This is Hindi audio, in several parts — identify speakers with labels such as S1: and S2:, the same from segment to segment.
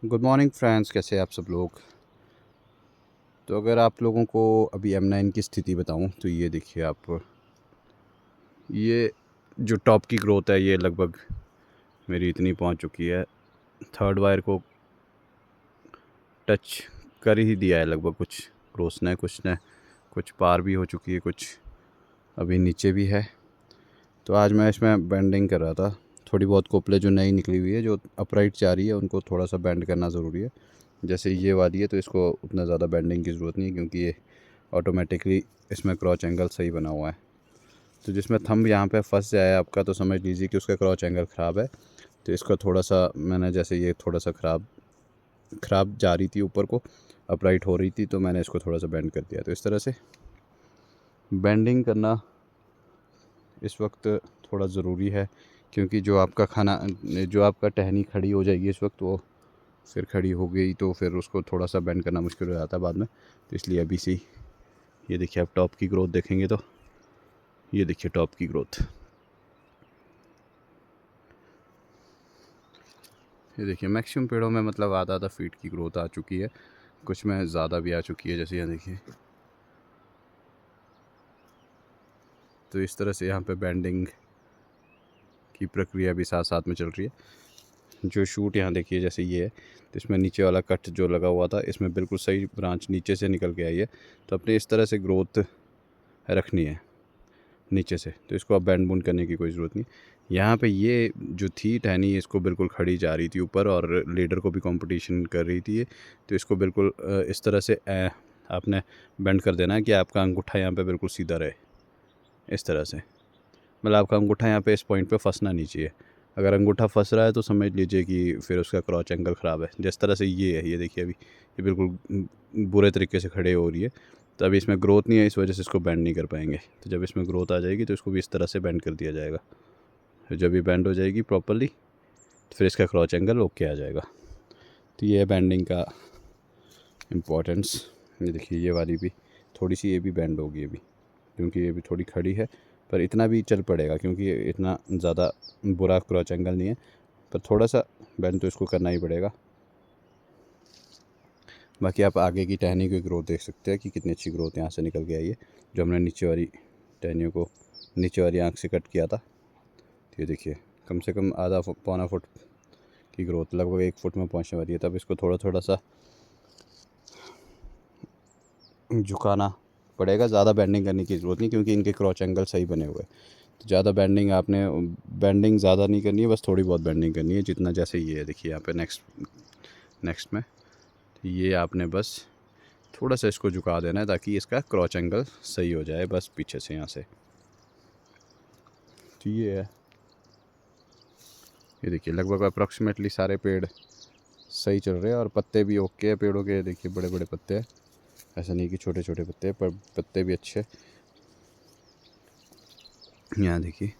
S1: गुड मॉर्निंग फ्रेंड्स, कैसे हैं आप सब लोग। तो अगर आप लोगों को अभी M9 की स्थिति बताऊं तो ये देखिए आप, ये जो टॉप की ग्रोथ है ये लगभग मेरी इतनी पहुंच चुकी है। थर्ड वायर को टच कर ही दिया है लगभग। कुछ ग्रोथ ने कुछ पार भी हो चुकी है, कुछ अभी नीचे भी है। तो आज मैं इसमें बेंडिंग कर रहा था। थोड़ी बहुत कोपले जो नई निकली हुई है, जो अपराइट जा रही है, उनको थोड़ा सा बेंड करना ज़रूरी है। जैसे ये वाली है तो इसको उतना ज़्यादा बेंडिंग की ज़रूरत नहीं है, क्योंकि ये ऑटोमेटिकली इसमें क्रॉच एंगल सही बना हुआ है। तो जिसमें थंब यहाँ पे फंस जाए आपका, तो समझ लीजिए कि उसका क्रॉच एंगल ख़राब है। तो इसका थोड़ा सा मैंने, जैसे ये थोड़ा सा ख़राब जा रही थी ऊपर को, अपराइट हो रही थी, तो मैंने इसको थोड़ा सा बेंड कर दिया। तो इस तरह से बेंडिंग करना इस वक्त थोड़ा ज़रूरी है, क्योंकि जो आपका टहनी खड़ी हो जाएगी इस वक्त, वो फिर खड़ी हो गई तो फिर उसको थोड़ा सा बेंड करना मुश्किल हो जाता है बाद में। तो इसलिए अभी से ये देखिए, आप टॉप की ग्रोथ देखेंगे तो ये देखिए टॉप की ग्रोथ, ये देखिए मैक्सिमम पेड़ों में मतलब आधा फीट की ग्रोथ आ चुकी है। कुछ में ज़्यादा भी आ चुकी है, जैसे यहाँ देखिए। तो इस तरह से यहाँ पे बेंडिंग की प्रक्रिया भी साथ साथ में चल रही है। जो शूट यहाँ देखिए, जैसे ये है, तो इसमें नीचे वाला कट जो लगा हुआ था, इसमें बिल्कुल सही ब्रांच नीचे से निकल के आई है। तो अपने इस तरह से ग्रोथ रखनी है नीचे से, तो इसको अब बैंड बूंद करने की कोई ज़रूरत नहीं। यहाँ पे ये जो थी टहनी, इसको बिल्कुल खड़ी जा रही थी ऊपर, और लीडर को भी कंपटीशन कर रही थी ये। तो इसको बिल्कुल इस तरह से आपने बेंड कर देना है कि आपका अंगूठा यहाँ पे बिल्कुल सीधा रहे। इस तरह से मतलब आपका अंगूठा यहाँ पे इस पॉइंट पे फंसना नहीं चाहिए। अगर अंगूठा फंस रहा है तो समझ लीजिए कि फिर उसका क्रॉच एंगल ख़राब है। जिस तरह से ये है, ये देखिए अभी ये बिल्कुल बुरे तरीके से खड़े हो रही है। तो अभी इसमें ग्रोथ नहीं है, इस वजह से इसको बेंड नहीं कर पाएंगे। तो जब इसमें ग्रोथ आ जाएगी तो इसको भी इस तरह से बेंड कर दिया जाएगा। तो जब ये बेंड हो जाएगी प्रॉपरली, तो फिर इसका क्रॉच एंगल ओके आ जाएगा। तो ये है बेंडिंग का इम्पोर्टेंस। ये देखिए, ये वाली भी थोड़ी सी, ये भी बेंड होगी अभी, क्योंकि ये भी थोड़ी खड़ी है। पर इतना भी चल पड़ेगा, क्योंकि ये इतना ज़्यादा बुरा क्रॉच एंगल नहीं है, पर थोड़ा सा बेंड तो इसको करना ही पड़ेगा। बाकी आप आगे की टहनी की ग्रोथ देख सकते हैं कि कितनी अच्छी ग्रोथ यहाँ से निकल के आई है। जो हमने नीचे वाली टहनियों को, नीचे वाली आँख से कट किया था, तो ये देखिए कम से कम आधा पौना फुट की ग्रोथ, लगभग 1 फुट में पहुँचने वाली है। तब इसको थोड़ा थोड़ा सा झुकाना पड़ेगा। ज़्यादा बेंडिंग करने की ज़रूरत नहीं, क्योंकि इनके क्रॉच एंगल सही बने हुए हैं। तो ज़्यादा बेंडिंग ज़्यादा नहीं करनी है, बस थोड़ी बहुत बेंडिंग करनी है, जितना जैसे ये है देखिए यहाँ पे नेक्स्ट में। तो ये आपने बस थोड़ा सा इसको झुका देना है, ताकि इसका क्रॉच एंगल सही हो जाए, बस पीछे से यहाँ से। तो ये है, ये देखिए लगभग अप्रॉक्सीमेटली सारे पेड़ सही चल रहे हैं, और पत्ते भी ओके है पेड़ों के। देखिए बड़े बड़े पत्ते हैं, ऐसा नहीं कि छोटे छोटे पत्ते हैं, पर पत्ते भी अच्छे। यहाँ देखिए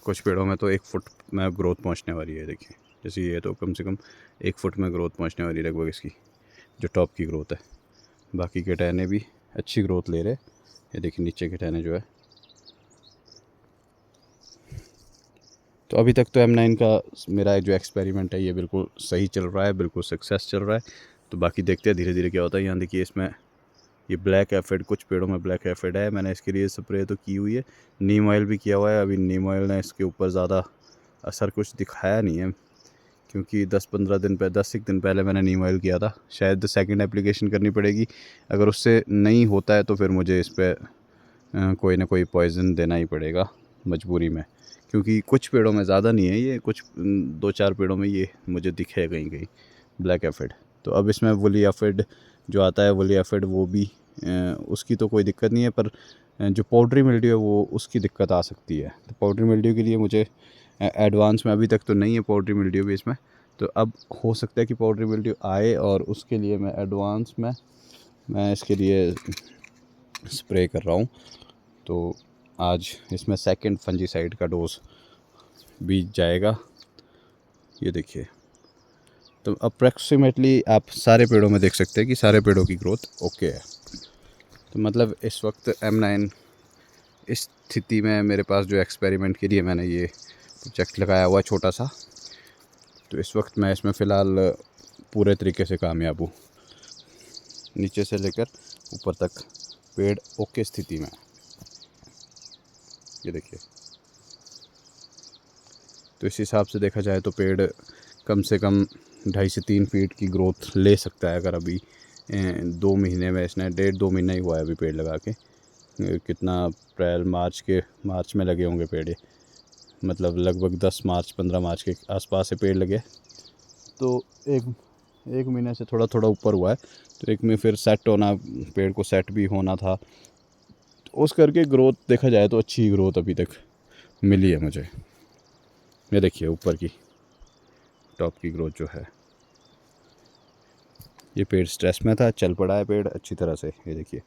S1: कुछ पेड़ों में तो 1 फुट में ग्रोथ पहुँचने वाली है। देखिए जैसे ये तो कम से कम 1 फुट में ग्रोथ पहुँचने वाली लगभग इसकी, जो टॉप की ग्रोथ है। बाकी के टहने भी अच्छी ग्रोथ ले रहे। ये देखिए नीचे के टहने जो है। तो अभी तक तो M9 का मेरा जो एक्सपेरिमेंट है ये बिल्कुल सही चल रहा है, बिल्कुल सक्सेस चल रहा है। तो बाकी देखते हैं धीरे धीरे क्या होता है। यहाँ देखिए इसमें ये ब्लैक एफिड, कुछ पेड़ों में ब्लैक एफिड है। मैंने इसके लिए स्प्रे तो की हुई है, नीम ऑयल भी किया हुआ है। अभी नीम ऑयल ने इसके ऊपर ज़्यादा असर कुछ दिखाया नहीं है, क्योंकि 10 एक दिन पहले मैंने नीम ऑयल किया था। शायद सेकंड एप्लीकेशन करनी पड़ेगी। अगर उससे नहीं होता है तो फिर मुझे इस पर कोई ना कोई पॉइज़न देना ही पड़ेगा मजबूरी में, क्योंकि कुछ पेड़ों में ज़्यादा नहीं है ये, कुछ 2-4 पेड़ों में ये मुझे दिखे कहीं कहीं ब्लैक एफिड। तो अब इसमें वुली एफिड जो आता है, वुली एफिड, वो भी उसकी तो कोई दिक्कत नहीं है, पर जो पाउडरी मिल्ड्यू है वो उसकी दिक्कत आ सकती है। तो पाउडरी मिल्ड्यू के लिए मुझे एडवांस में, अभी तक तो नहीं है पाउडरी मिल्ड्यू भी इसमें, तो अब हो सकता है कि पाउडरी मिल्ड्यू आए, और उसके लिए मैं एडवांस में मैं इसके लिए स्प्रे कर रहा हूँ। तो आज इसमें सेकंड फंजीसाइड का डोज भी जाएगा। ये देखिए, तो अप्रॉक्सीमेटली आप सारे पेड़ों में देख सकते हैं कि सारे पेड़ों की ग्रोथ ओके है। तो मतलब इस वक्त M9 इस स्थिति में मेरे पास, जो एक्सपेरिमेंट के लिए मैंने ये प्रोजेक्ट लगाया हुआ है छोटा सा, तो इस वक्त मैं इसमें फ़िलहाल पूरे तरीके से कामयाब हूँ। नीचे से लेकर ऊपर तक पेड़ ओके स्थिति में, ये देखिए। तो इस हिसाब से देखा जाए तो पेड़ कम से कम 2.5 से 3 फीट की ग्रोथ ले सकता है। अगर अभी 2 महीने में, इसने 1.5-2 महीना ही हुआ है अभी पेड़ लगा के। कितना अप्रैल मार्च में लगे होंगे पेड़, ये मतलब लगभग 10 मार्च 15 मार्च के आसपास से पेड़ लगे। तो एक महीने से थोड़ा थोड़ा ऊपर हुआ है। तो एक में फिर सेट होना, पेड़ को सेट भी होना था, तो उस करके ग्रोथ देखा जाए तो अच्छी ग्रोथ अभी तक मिली है मुझे। ये देखिए ऊपर की टॉप की ग्रोथ जो है। ये पेड़ स्ट्रेस में था, चल पड़ा है पेड़ अच्छी तरह से, ये देखिए।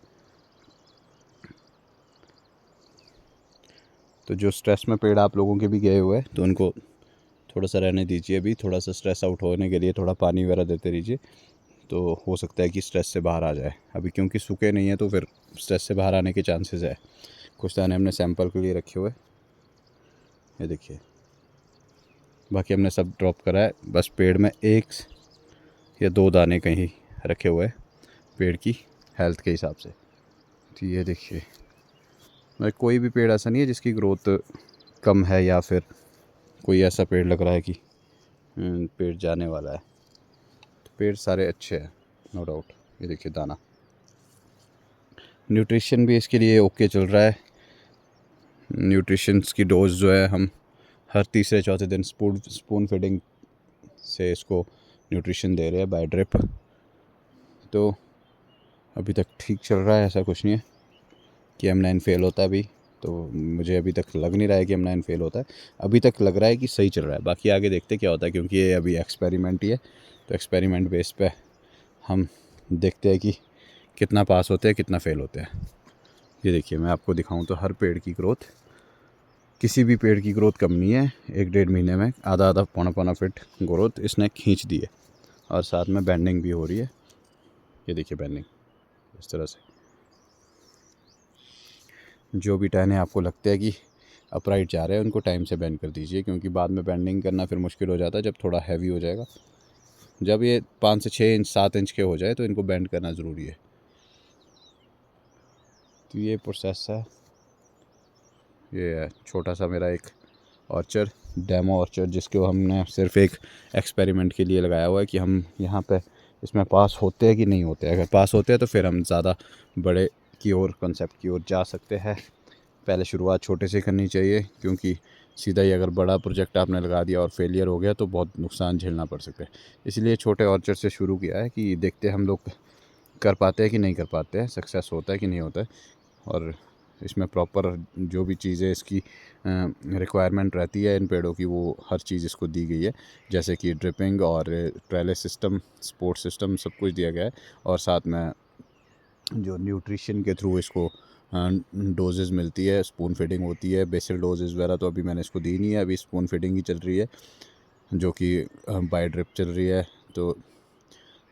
S1: तो जो स्ट्रेस में पेड़ आप लोगों के भी गए हुए हैं तो उनको थोड़ा सा रहने दीजिए, अभी थोड़ा सा स्ट्रेस आउट होने के लिए थोड़ा पानी वगैरह देते रहिए, तो हो सकता है कि स्ट्रेस से बाहर आ जाए। अभी क्योंकि सूखे नहीं है तो फिर स्ट्रेस से बाहर आने के चांसेस है। कुछ दाने हमने सैंपल के लिए रखे हुए, ये देखिए। बाकी हमने सब ड्रॉप करा है, बस पेड़ में 1 या 2 दाने कहीं रखे हुए पेड़ की हेल्थ के हिसाब से। तो ये देखिए, मैं कोई भी पेड़ ऐसा नहीं है जिसकी ग्रोथ कम है या फिर कोई ऐसा पेड़ लग रहा है कि पेड़ जाने वाला है। तो पेड़ सारे अच्छे हैं, नो डाउट। ये देखिए दाना, न्यूट्रिशन भी इसके लिए ओके चल रहा है। न्यूट्रिशंस की डोज जो है हम हर तीसरे चौथे दिन स्पून फीडिंग से इसको न्यूट्रिशन दे रहे हैं बाय ड्रिप। तो अभी तक ठीक चल रहा है, ऐसा कुछ नहीं है कि M9 फेल होता है अभी। तो मुझे अभी तक लग नहीं रहा है कि M9 फेल होता है, अभी तक लग रहा है कि सही चल रहा है। बाकी आगे देखते क्या होता है, क्योंकि ये अभी एक्सपेरिमेंट ही है। तो एक्सपेरिमेंट बेस पे हम देखते हैं कि कितना पास होते हैं कितना फेल होते हैं। ये देखिए, मैं आपको दिखाऊं तो हर पेड़ की ग्रोथ, किसी भी पेड़ की ग्रोथ कम नहीं है। 1-1.5 महीने में आधा पौना फीट ग्रोथ इसने खींच दी है, और साथ में बेंडिंग भी हो रही है। ये देखिए बेंडिंग इस तरह से। जो भी टहने आपको लगता है कि अपराइट जा रहे हैं उनको टाइम से बेंड कर दीजिए, क्योंकि बाद में बेंडिंग करना फिर मुश्किल हो जाता है जब थोड़ा हैवी हो जाएगा। जब ये 5 से 6 इंच 7 इंच के हो जाए तो इनको बेंड करना ज़रूरी है। तो ये प्रोसेस है। ये है छोटा सा मेरा एक ऑर्चर्ड, डेमो ऑर्चर्ड, जिसको हमने सिर्फ एक एक्सपेरिमेंट के लिए लगाया हुआ है कि हम यहाँ पे इसमें पास होते हैं कि नहीं होते हैं। अगर पास होते हैं तो फिर हम ज़्यादा बड़े की ओर, कंसेप्ट की ओर जा सकते हैं। पहले शुरुआत छोटे से करनी चाहिए, क्योंकि सीधा ही अगर बड़ा प्रोजेक्ट आपने लगा दिया और फेलियर हो गया तो बहुत नुकसान झेलना पड़ सकता है। इसलिए छोटे ऑर्चर्ड से शुरू किया है कि देखते हैं हम लोग कर पाते हैं कि नहीं कर पाते हैं, सक्सेस होता है कि नहीं होता है। और इसमें प्रॉपर जो भी चीज़ें इसकी रिक्वायरमेंट रहती है इन पेड़ों की, वो हर चीज़ इसको दी गई है। जैसे कि ड्रिपिंग और ट्रेलिस सिस्टम, सपोर्ट सिस्टम, सब कुछ दिया गया है। और साथ में जो न्यूट्रिशन के थ्रू इसको डोजेज़ मिलती है, स्पून फीडिंग होती है। बेसल डोजेज़ वगैरह तो अभी मैंने इसको दी नहीं है, अभी स्पून फीडिंग ही चल रही है, जो कि बाय ड्रिप चल रही है। तो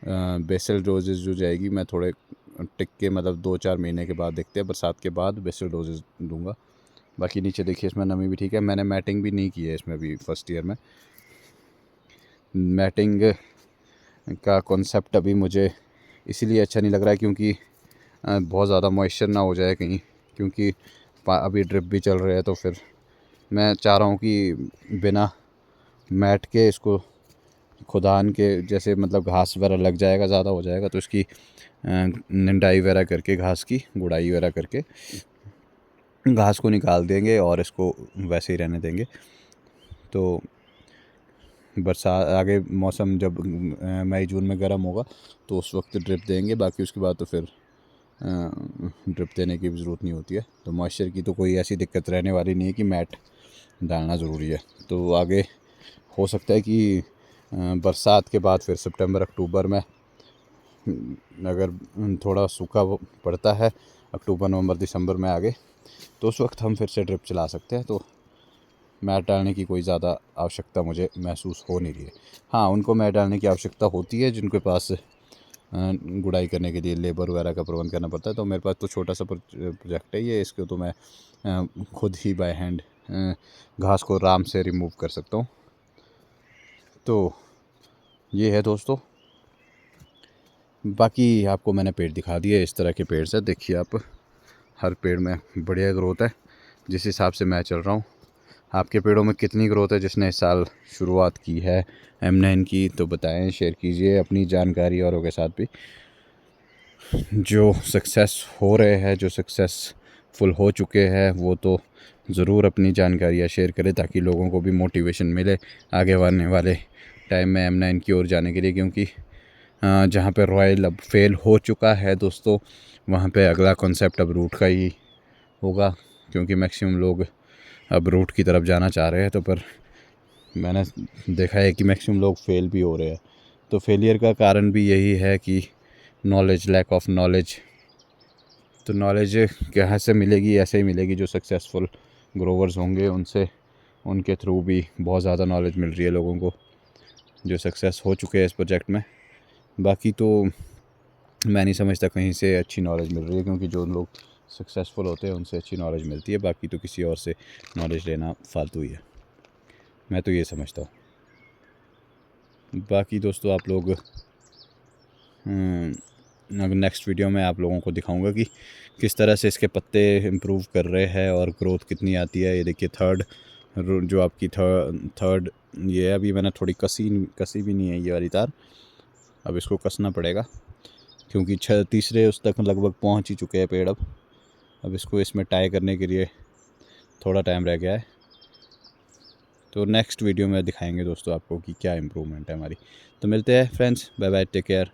S1: बेसल डोजेज़ जो जाएगी, मैं थोड़े टिक के, मतलब 2-4 महीने के बाद देखते हैं, बरसात के बाद बेसल डोजेज़ दूंगा। बाकी नीचे देखिए, इसमें नमी भी ठीक है। मैंने मैटिंग भी नहीं की है इसमें भी फर्स्ट ईयर में। मैटिंग का कॉन्सेप्ट अभी मुझे इसीलिए अच्छा नहीं लग रहा है क्योंकि बहुत ज़्यादा मॉइस्चर ना हो जाए कहीं, क्योंकि अभी ड्रिप भी चल रहे हैं। तो फिर मैं चाह रहा हूँ कि बिना मैट के इसको खुदान के, जैसे मतलब घास वगैरह लग जाएगा, ज़्यादा हो जाएगा तो इसकी निंदाई वगैरह करके, घास की गुड़ाई वगैरह करके घास को निकाल देंगे और इसको वैसे ही रहने देंगे। तो बरसात, आगे मौसम जब मई जून में गर्म होगा तो उस वक्त ड्रिप देंगे। बाकी उसके बाद तो फिर ड्रिप देने की भी ज़रूरत नहीं होती है। तो मॉइस्चर की तो कोई ऐसी दिक्कत रहने वाली नहीं है कि मैट डालना ज़रूरी है। तो आगे हो सकता है कि बरसात के बाद फिर सितंबर अक्टूबर में अगर थोड़ा सूखा पड़ता है, अक्टूबर नवंबर दिसंबर में आगे, तो उस वक्त हम फिर से ड्रिप चला सकते हैं। तो मैट डालने की कोई ज़्यादा आवश्यकता मुझे महसूस हो नहीं रही है। हाँ, उनको मैट डालने की आवश्यकता होती है जिनके पास गुड़ाई करने के लिए लेबर वगैरह का प्रबंध करना पड़ता है। तो मेरे पास तो छोटा सा प्रोजेक्ट है ये, इसको तो मैं खुद ही बाय हैंड घास को आराम से रिमूव कर सकता हूँ। तो ये है दोस्तों, बाकी आपको मैंने पेड़ दिखा दिए, इस तरह के पेड़ से देखिए आप, हर पेड़ में बढ़िया ग्रोथ है जिस हिसाब से मैं चल रहा हूँ। आपके पेड़ों में कितनी ग्रोथ है जिसने इस साल शुरुआत की है M9 की, तो बताएं, शेयर कीजिए अपनी जानकारी औरों के साथ भी। जो सक्सेस हो रहे हैं, जो सक्सेसफुल हो चुके हैं, वो तो ज़रूर अपनी जानकारियाँ शेयर करें ताकि लोगों को भी मोटिवेशन मिले आगे आने वाले टाइम में M9 की ओर जाने के लिए। क्योंकि जहाँ पे रॉयल अब फेल हो चुका है दोस्तों, वहाँ पे अगला कॉन्सेप्ट अब रूट का ही होगा, क्योंकि मैक्सिमम लोग अब रूट की तरफ जाना चाह रहे हैं। तो पर मैंने देखा है कि मैक्सिमम लोग फेल भी हो रहे हैं। तो फेलियर का कारण भी यही है कि नॉलेज, लैक ऑफ नॉलेज। तो नॉलेज कहाँ से मिलेगी? ऐसे ही मिलेगी जो सक्सेसफुल ग्रोवर्स होंगे उनसे, उनके थ्रू भी बहुत ज़्यादा नॉलेज मिल रही है लोगों को जो सक्सेस हो चुके हैं इस प्रोजेक्ट में। बाकी तो मैं नहीं समझता कहीं से अच्छी नॉलेज मिल रही है, क्योंकि जो लोग सक्सेसफुल होते हैं उनसे अच्छी नॉलेज मिलती है। बाकी तो किसी और से नॉलेज लेना फालतू ही है, मैं तो ये समझता हूँ। बाकी दोस्तों आप लोग नेक्स्ट वीडियो में आप लोगों को दिखाऊंगा कि किस तरह से इसके पत्ते इम्प्रूव कर रहे हैं और ग्रोथ कितनी आती है। ये देखिए थर्ड जो आपकी थर्ड ये है। अभी मैंने थोड़ी कसी भी नहीं है ये वाली तार, अब इसको कसना पड़ेगा क्योंकि तीसरे उस तक लगभग पहुंच ही चुके हैं पेड़। अब इसको इसमें टाई करने के लिए थोड़ा टाइम रह गया है। तो नेक्स्ट वीडियो में दिखाएंगे दोस्तों आपको कि क्या इम्प्रूवमेंट है हमारी। तो मिलते हैं friends, bye bye, take care.